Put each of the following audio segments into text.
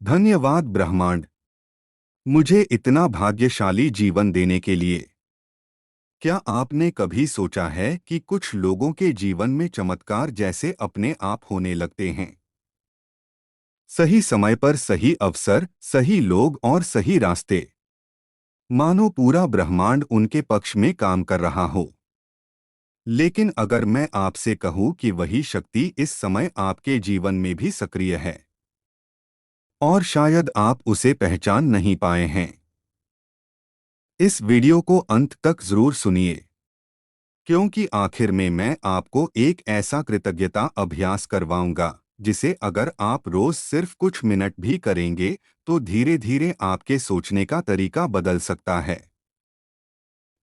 धन्यवाद ब्रह्मांड, मुझे इतना भाग्यशाली जीवन देने के लिए। क्या आपने कभी सोचा है कि कुछ लोगों के जीवन में चमत्कार जैसे अपने आप होने लगते हैं? सही समय पर सही अवसर, सही लोग और सही रास्ते। मानो पूरा ब्रह्मांड उनके पक्ष में काम कर रहा हो। लेकिन अगर मैं आपसे कहूं कि वही शक्ति इस समय आपके जीवन में भी सक्रिय है, और शायद आप उसे पहचान नहीं पाए हैं। इस वीडियो को अंत तक जरूर सुनिए, क्योंकि आखिर में मैं आपको एक ऐसा कृतज्ञता अभ्यास करवाऊंगा जिसे अगर आप रोज सिर्फ कुछ मिनट भी करेंगे तो धीरे धीरे आपके सोचने का तरीका बदल सकता है।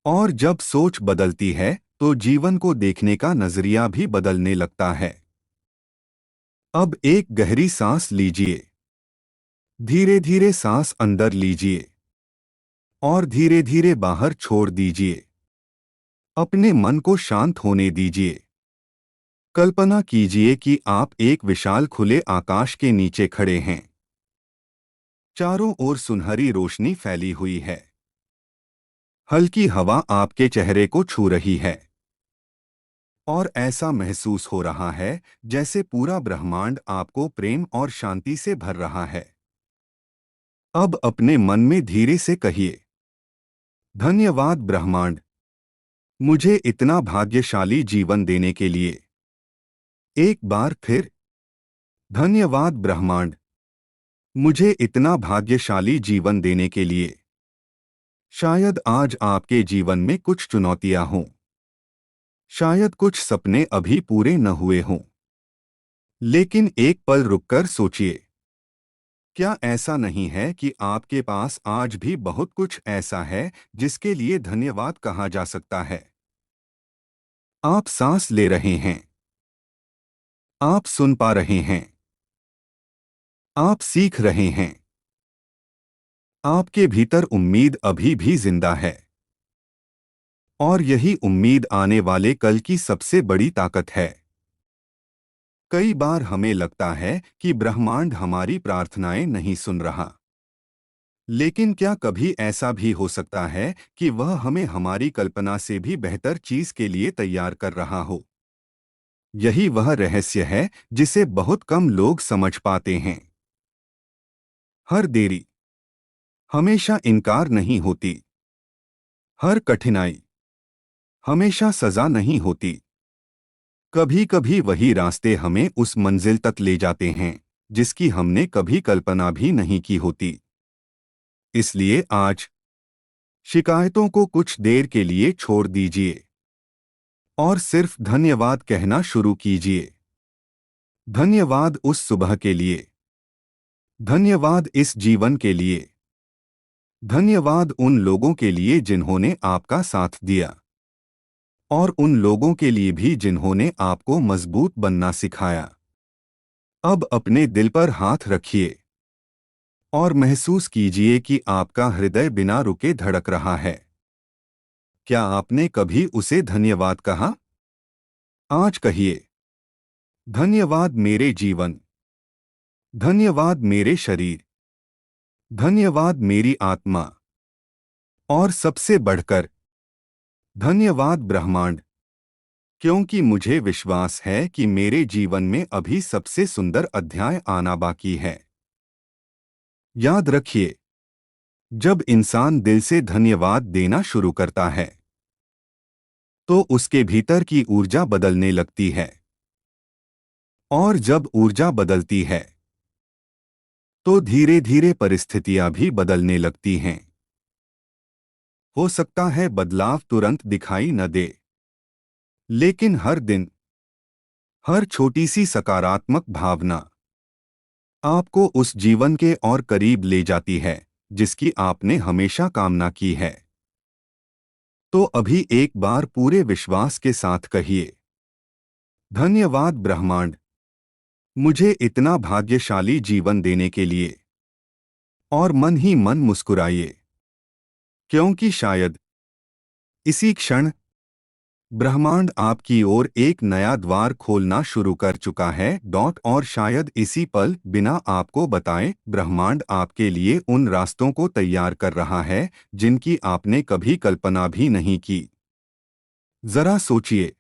और जब सोच बदलती है तो जीवन को देखने का नजरिया भी बदलने लगता है। अब एक गहरी सांस लीजिए। धीरे धीरे सांस अंदर लीजिए और धीरे धीरे बाहर छोड़ दीजिए। अपने मन को शांत होने दीजिए। कल्पना कीजिए कि आप एक विशाल खुले आकाश के नीचे खड़े हैं। चारों ओर सुनहरी रोशनी फैली हुई है। हल्की हवा आपके चेहरे को छू रही है और ऐसा महसूस हो रहा है जैसे पूरा ब्रह्मांड आपको प्रेम और शांति से भर रहा है। अब अपने मन में धीरे से कहिए, धन्यवाद ब्रह्मांड, मुझे इतना भाग्यशाली जीवन देने के लिए। एक बार फिर, धन्यवाद ब्रह्मांड, मुझे इतना भाग्यशाली जीवन देने के लिए। शायद आज आपके जीवन में कुछ चुनौतियां हों। शायद कुछ सपने अभी पूरे न हुए हों। लेकिन एक पल रुककर सोचिए, क्या ऐसा नहीं है कि आपके पास आज भी बहुत कुछ ऐसा है जिसके लिए धन्यवाद कहा जा सकता है? आप सांस ले रहे हैं। आप सुन पा रहे हैं। आप सीख रहे हैं। आपके भीतर उम्मीद अभी भी जिंदा है। और यही उम्मीद आने वाले कल की सबसे बड़ी ताकत है। कई बार हमें लगता है कि ब्रह्मांड हमारी प्रार्थनाएं नहीं सुन रहा। लेकिन क्या कभी ऐसा भी हो सकता है कि वह हमें हमारी कल्पना से भी बेहतर चीज के लिए तैयार कर रहा हो? यही वह रहस्य है जिसे बहुत कम लोग समझ पाते हैं। हर देरी हमेशा इनकार नहीं होती। हर कठिनाई हमेशा सजा नहीं होती। कभी कभी वही रास्ते हमें उस मंजिल तक ले जाते हैं जिसकी हमने कभी कल्पना भी नहीं की होती। इसलिए आज शिकायतों को कुछ देर के लिए छोड़ दीजिए और सिर्फ धन्यवाद कहना शुरू कीजिए। धन्यवाद उस सुबह के लिए। धन्यवाद इस जीवन के लिए। धन्यवाद उन लोगों के लिए जिन्होंने आपका साथ दिया, और उन लोगों के लिए भी जिन्होंने आपको मजबूत बनना सिखाया। अब अपने दिल पर हाथ रखिए और महसूस कीजिए कि आपका हृदय बिना रुके धड़क रहा है। क्या आपने कभी उसे धन्यवाद कहा? आज कहिए, धन्यवाद मेरे जीवन, धन्यवाद मेरे शरीर, धन्यवाद मेरी आत्मा, और सबसे बढ़कर धन्यवाद ब्रह्मांड, क्योंकि मुझे विश्वास है कि मेरे जीवन में अभी सबसे सुंदर अध्याय आना बाकी है। याद रखिए, जब इंसान दिल से धन्यवाद देना शुरू करता है तो उसके भीतर की ऊर्जा बदलने लगती है, और जब ऊर्जा बदलती है तो धीरे धीरे परिस्थितियां भी बदलने लगती हैं। हो सकता है बदलाव तुरंत दिखाई न दे, लेकिन हर दिन हर छोटी सी सकारात्मक भावना आपको उस जीवन के और करीब ले जाती है जिसकी आपने हमेशा कामना की है। तो अभी एक बार पूरे विश्वास के साथ कहिए, धन्यवाद ब्रह्मांड, मुझे इतना भाग्यशाली जीवन देने के लिए। और मन ही मन मुस्कुराइए, क्योंकि शायद इसी क्षण ब्रह्मांड आपकी ओर एक नया द्वार खोलना शुरू कर चुका है। और शायद इसी पल, बिना आपको बताए, ब्रह्मांड आपके लिए उन रास्तों को तैयार कर रहा है जिनकी आपने कभी कल्पना भी नहीं की। जरा सोचिए,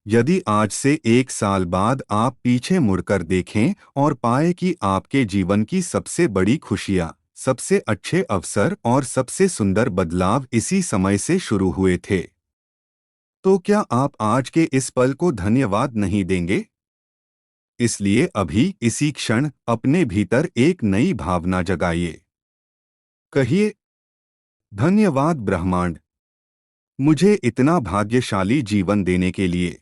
यदि आज से 1 साल बाद आप पीछे मुड़कर देखें और पाए कि आपके जीवन की सबसे बड़ी खुशियां, सबसे अच्छे अवसर और सबसे सुंदर बदलाव इसी समय से शुरू हुए थे, तो क्या आप आज के इस पल को धन्यवाद नहीं देंगे? इसलिए अभी, इसी क्षण, अपने भीतर एक नई भावना जगाइए। कहिए, धन्यवाद ब्रह्मांड, मुझे इतना भाग्यशाली जीवन देने के लिए।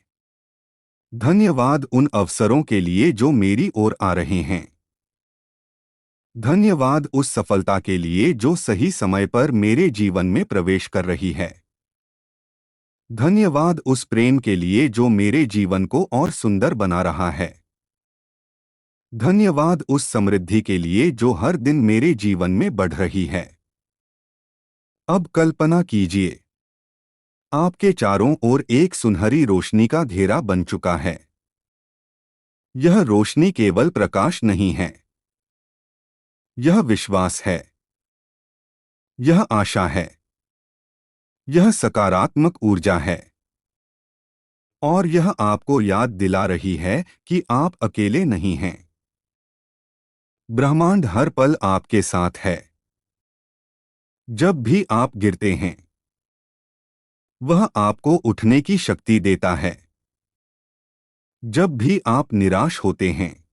धन्यवाद उन अवसरों के लिए जो मेरी ओर आ रहे हैं। धन्यवाद उस सफलता के लिए जो सही समय पर मेरे जीवन में प्रवेश कर रही है। धन्यवाद उस प्रेम के लिए जो मेरे जीवन को और सुंदर बना रहा है। धन्यवाद उस समृद्धि के लिए जो हर दिन मेरे जीवन में बढ़ रही है। अब कल्पना कीजिए, आपके चारों ओर एक सुनहरी रोशनी का घेरा बन चुका है। यह रोशनी केवल प्रकाश नहीं है, यह विश्वास है, यह आशा है, यह सकारात्मक ऊर्जा है। और यह आपको याद दिला रही है कि आप अकेले नहीं हैं। ब्रह्मांड हर पल आपके साथ है। जब भी आप गिरते हैं, वह आपको उठने की शक्ति देता है। जब भी आप निराश होते हैं,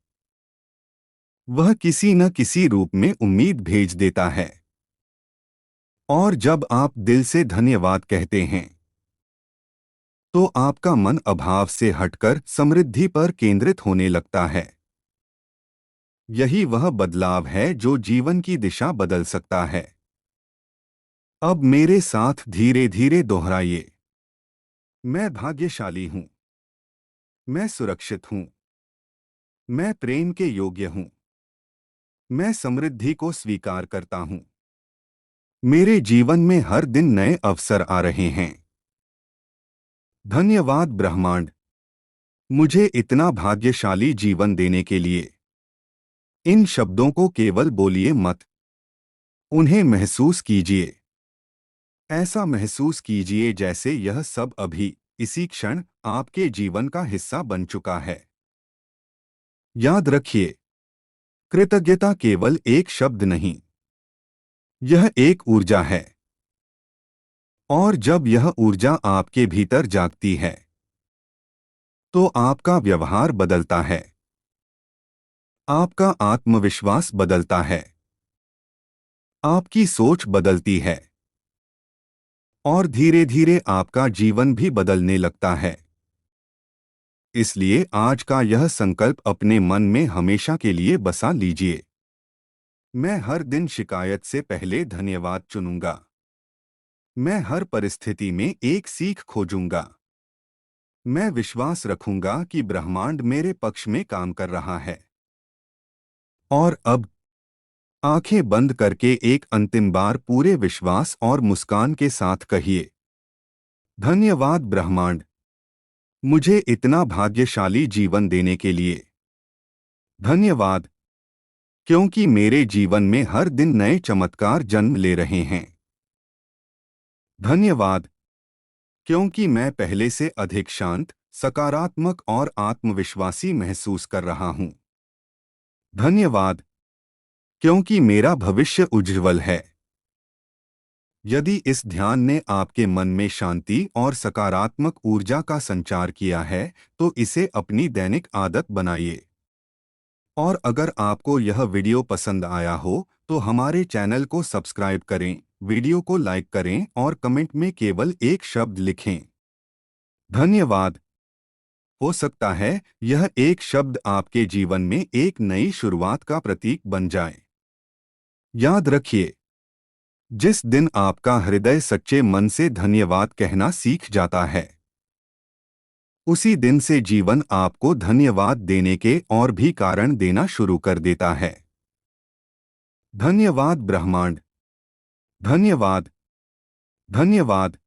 वह किसी न किसी रूप में उम्मीद भेज देता है। और जब आप दिल से धन्यवाद कहते हैं, तो आपका मन अभाव से हटकर समृद्धि पर केंद्रित होने लगता है। यही वह बदलाव है जो जीवन की दिशा बदल सकता है। अब मेरे साथ धीरे धीरे दोहराइए, मैं भाग्यशाली हूं, मैं सुरक्षित हूं, मैं प्रेम के योग्य हूं, मैं समृद्धि को स्वीकार करता हूं। मेरे जीवन में हर दिन नए अवसर आ रहे हैं। धन्यवाद ब्रह्मांड, मुझे इतना भाग्यशाली जीवन देने के लिए। इन शब्दों को केवल बोलिए मत, उन्हें महसूस कीजिए। ऐसा महसूस कीजिए जैसे यह सब अभी, इसी क्षण, आपके जीवन का हिस्सा बन चुका है। याद रखिए, कृतज्ञता केवल एक शब्द नहीं, यह एक ऊर्जा है। और जब यह ऊर्जा आपके भीतर जागती है, तो आपका व्यवहार बदलता है, आपका आत्मविश्वास बदलता है, आपकी सोच बदलती है, और धीरे धीरे आपका जीवन भी बदलने लगता है। इसलिए आज का यह संकल्प अपने मन में हमेशा के लिए बसा लीजिए। मैं हर दिन शिकायत से पहले धन्यवाद चुनूंगा। मैं हर परिस्थिति में एक सीख खोजूंगा। मैं विश्वास रखूंगा कि ब्रह्मांड मेरे पक्ष में काम कर रहा है। और अब, आंखें बंद करके एक अंतिम बार पूरे विश्वास और मुस्कान के साथ कहिए, धन्यवाद ब्रह्मांड, मुझे इतना भाग्यशाली जीवन देने के लिए। धन्यवाद, क्योंकि मेरे जीवन में हर दिन नए चमत्कार जन्म ले रहे हैं। धन्यवाद, क्योंकि मैं पहले से अधिक शांत, सकारात्मक और आत्मविश्वासी महसूस कर रहा हूं। धन्यवाद, क्योंकि मेरा भविष्य उज्ज्वल है। यदि इस ध्यान ने आपके मन में शांति और सकारात्मक ऊर्जा का संचार किया है, तो इसे अपनी दैनिक आदत बनाइए। और अगर आपको यह वीडियो पसंद आया हो, तो हमारे चैनल को सब्सक्राइब करें, वीडियो को लाइक करें और कमेंट में केवल एक शब्द लिखें, धन्यवाद। हो सकता है यह एक शब्द आपके जीवन में एक नई शुरुआत का प्रतीक बन जाए। याद रखिए, जिस दिन आपका हृदय सच्चे मन से धन्यवाद कहना सीख जाता है, उसी दिन से जीवन आपको धन्यवाद देने के और भी कारण देना शुरू कर देता है। धन्यवाद ब्रह्मांड, धन्यवाद, धन्यवाद।